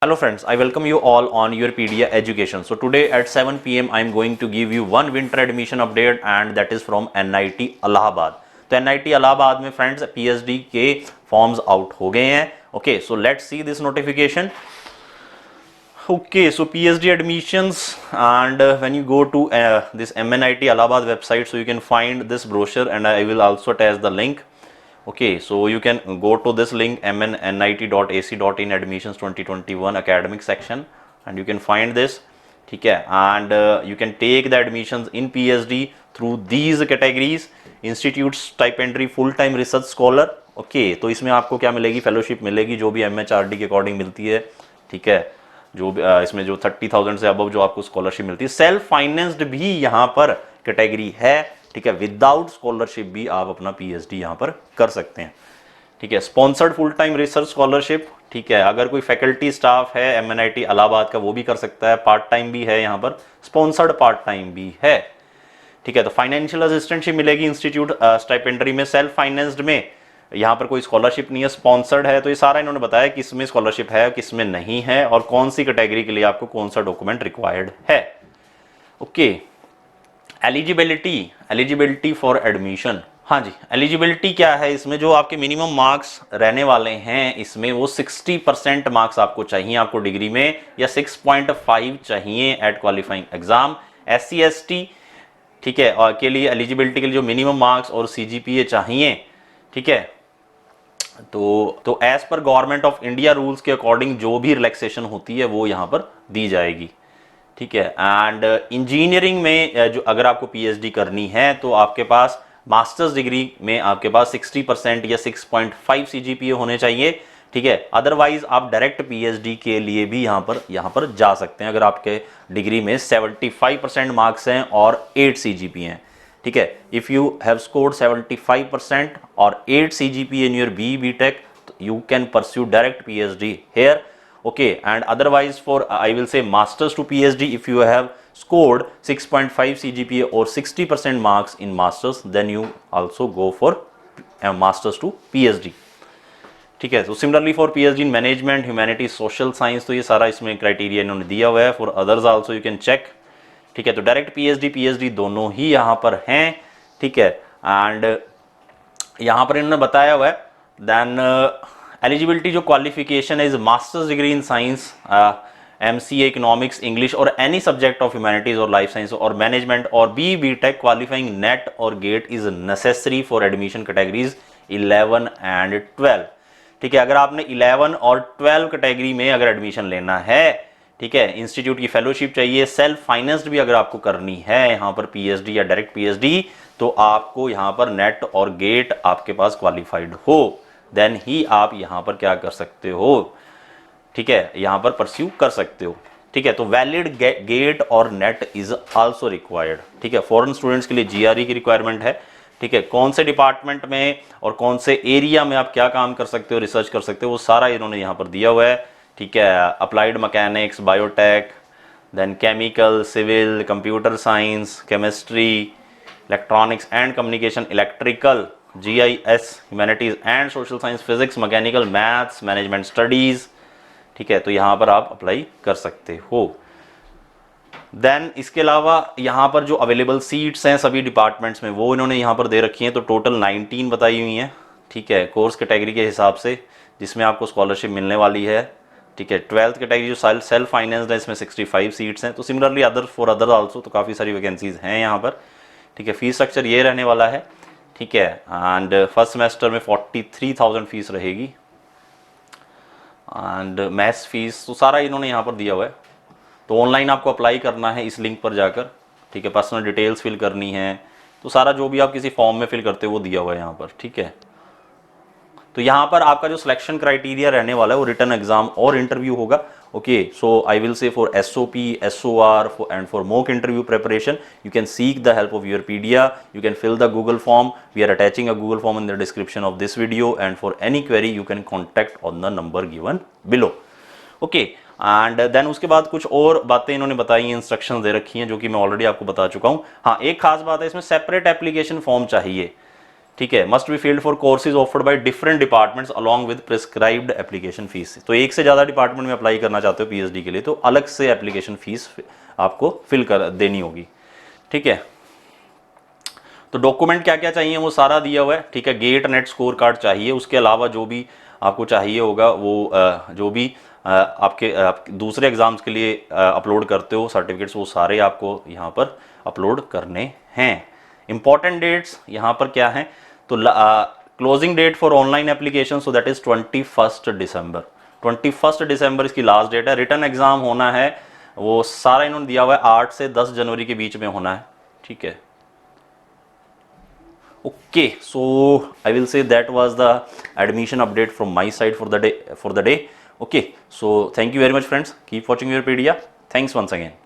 Hello friends, I welcome you all on Europedia Education. So today at 7 PM I am going to give you one winter admission update and that is from NIT Allahabad. तो NIT Allahabad में friends PhD के forms out हो गए हैं. Okay, so let's see this notification. Okay, so PhD admissions and when you go to this MNIT Allahabad website, so you can find this brochure and I will also attach the link. Okay, so you can go to this link mnnit.ac.in admissions 2021 academic section and you can find this. ठीक है, and you can take the admissions in PhD through these categories: institute stipendary, full time research scholar. Okay, तो इसमें आपको क्या मिलेगी? Fellowship मिलेगी जो भी MHRD के अकॉर्डिंग मिलती है. ठीक है, जो इसमें जो 30,000 से अबव जो आपको स्कॉलरशिप मिलती है. सेल्फ फाइनेंस्ड भी यहाँ पर कैटेगरी है. ठीक है, विदाउट स्कॉलरशिप भी आप अपना PhD यहाँ पर कर सकते हैं. ठीक है, sponsored full time research scholarship. ठीक है, अगर कोई फैकल्टी स्टाफ है MNIT इलाहाबाद का वो भी कर सकता है. पार्ट टाइम भी है यहाँ पर, स्पॉन्सर्ड पार्ट टाइम भी है. ठीक है, तो फाइनेंशियल असिस्टेंटशिप मिलेगी इंस्टीट्यूट स्टाइपेंडरी में. सेल्फ फाइनेंस्ड में यहाँ पर कोई स्कॉलरशिप नहीं है, स्पॉन्सर्ड है. तो ये सारा इन्होंने बताया किस में स्कॉलरशिप है किस में नहीं है और कौन सी कैटेगरी के लिए आपको कौन सा डॉक्यूमेंट रिक्वायर्ड है. Okay, eligibility for admission. हाँ जी, एलिजिबिलिटी क्या है इसमें? जो आपके मिनिमम मार्क्स रहने वाले हैं इसमें वो 60% मार्क्स आपको चाहिए आपको डिग्री में, या 6.5 चाहिए at qualifying exam. SC ST ठीक है और के लिए एलिजिबिलिटी के लिए जो मिनिमम मार्क्स और CGPA चाहिए. ठीक है, तो एज पर गवर्नमेंट ऑफ इंडिया रूल्स के अकॉर्डिंग जो भी रिलैक्सेशन होती है वो यहाँ पर दी जाएगी. ठीक है, एंड इंजीनियरिंग में जो अगर आपको PhD करनी है तो आपके पास मास्टर्स डिग्री में आपके पास 60% या 6.5 CGPA होने चाहिए. ठीक है, अदरवाइज आप डायरेक्ट PhD के लिए भी यहाँ पर जा सकते हैं अगर आपके डिग्री में 75% मार्क्स हैं और 8 CGPA हैं. ठीक है, इफ यू हैव स्कोर्ड 75% और 8 CGPA in your BTech, you can pursue direct PhD here. Okay, and otherwise for I will say masters to PhD, if you have scored 6.5 CGPA or 60% marks in masters, then you also go for masters to PhD. ठीक है, तो similarly for PhD in management, humanity, social science, तो ये सारा इसमें criteria इन्होंने दिया हुआ है. For others also you can check. ठीक है, तो डायरेक्ट PhD दोनों ही यहाँ पर हैं. ठीक है, एंड यहाँ पर इन्होंने बताया हुआ है देन एलिजिबिलिटी जो क्वालिफिकेशन है is masters degree in science, MCA economics, English और एनी सब्जेक्ट ऑफ ह्यूमैनिटीज और लाइफ साइंस और मैनेजमेंट और BTech क्वालिफाइंग नेट और GATE is necessary for admission categories 11 and 12. ठीक है, अगर आपने 11 और 12 कैटेगरी में अगर एडमिशन लेना है, ठीक है, इंस्टीट्यूट की फेलोशिप चाहिए, सेल्फ फाइनेंस्ड भी अगर आपको करनी है यहाँ पर PhD या डायरेक्ट PhD, तो आपको यहाँ पर नेट और गेट आपके पास क्वालिफाइड हो, देन ही आप यहाँ पर क्या कर सकते हो. ठीक है, यहाँ पर परस्यू कर सकते हो. ठीक है, तो वैलिड गेट और नेट इज आल्सो रिक्वायर्ड. ठीक है, फॉरेन स्टूडेंट्स के लिए GRE की रिक्वायरमेंट है. ठीक है, कौन से डिपार्टमेंट में और कौन से एरिया में आप क्या काम कर सकते हो, रिसर्च कर सकते हो, वो सारा इन्होंने यहाँ पर दिया हुआ है. ठीक है, applied mechanics, biotech, then chemical, civil, computer science, chemistry, electronics and communication, electrical, GIS, humanities and social science, physics, mechanical, maths, management studies. ठीक है, तो यहाँ पर आप अप्लाई कर सकते हो. देन इसके अलावा यहाँ पर जो अवेलेबल सीट्स हैं सभी डिपार्टमेंट्स में वो इन्होंने यहाँ पर दे रखी हैं. तो टोटल 19 बताई हुई हैं. ठीक है, कोर्स कैटेगरी के हिसाब से जिसमें आपको स्कॉलरशिप मिलने वाली है. ठीक है, 12th कैटेगरी जो सेल्फ फाइनेंस्ड है इसमें 65 सीट्स हैं. तो similarly other for other also तो काफ़ी सारी वैकेंसीज हैं यहाँ पर. ठीक है, फीस स्ट्रक्चर ये रहने वाला है. ठीक है, एंड फर्स्ट सेमेस्टर में 43,000 फीस रहेगी एंड मैथ्स फीस तो सारा इन्होंने यहाँ पर दिया हुआ है. तो ऑनलाइन आपको अप्लाई करना है इस लिंक पर जाकर. ठीक है, पर्सनल डिटेल्स फिल करनी है, तो सारा जो भी आप किसी फॉर्म में फिल करते हो वो दिया हुआ है यहाँ पर. ठीक है, तो यहाँ पर आपका जो सिलेक्शन क्राइटेरिया रहने वाला है वो रिटन एग्जाम और इंटरव्यू होगा. Okay, so I will say for SOP, SOR and for mock interview preparation you can seek the help of Europedia. You can fill the Google form. We are attaching a Google form in the description of this video, and for any query you can contact on the number given below. Okay, and then उसके बाद कुछ और बातें इन्होंने बताई हैं, instructions दे रखी हैं जो कि मैं ऑलरेडी आपको बता चुका हूँ. हाँ, एक खास बात है इसमें सेपरेट एप्लीकेशन फॉर्म चाहिए. ठीक है, must be filled for courses offered by different departments along with prescribed application fees. तो एक से ज़्यादा डिपार्टमेंट में अप्लाई करना चाहते हो पीएचडी के लिए तो अलग से एप्लीकेशन फीस आपको फिल कर देनी होगी। ठीक है, तो डॉक्यूमेंट क्या क्या चाहिए वो सारा दिया हुआ है। ठीक है, गेट नेट स्कोर कार्ड चाहिए, उसके अलावा जो भी आपको चाहिए होगा वो जो भी आपके दूसरे एग्जाम्स के लिए अपलोड करते हो सर्टिफिकेट्स, वो सारे आपको यहाँ पर अपलोड करने हैं। इंपॉर्टेंट डेट्स यहाँ पर क्या है, तो closing date for online application so that is 21 December. 21 दिसंबर इसकी लास्ट डेट है। रिटर्न एग्जाम होना है वो सारा इन्होंने दिया हुआ है 8 से 10 जनवरी के बीच में होना है। ठीक है, okay, so I will say that was the admission update from my side for the day. Okay, so thank you very much friends, keep watching Vivpedia. Thanks once again.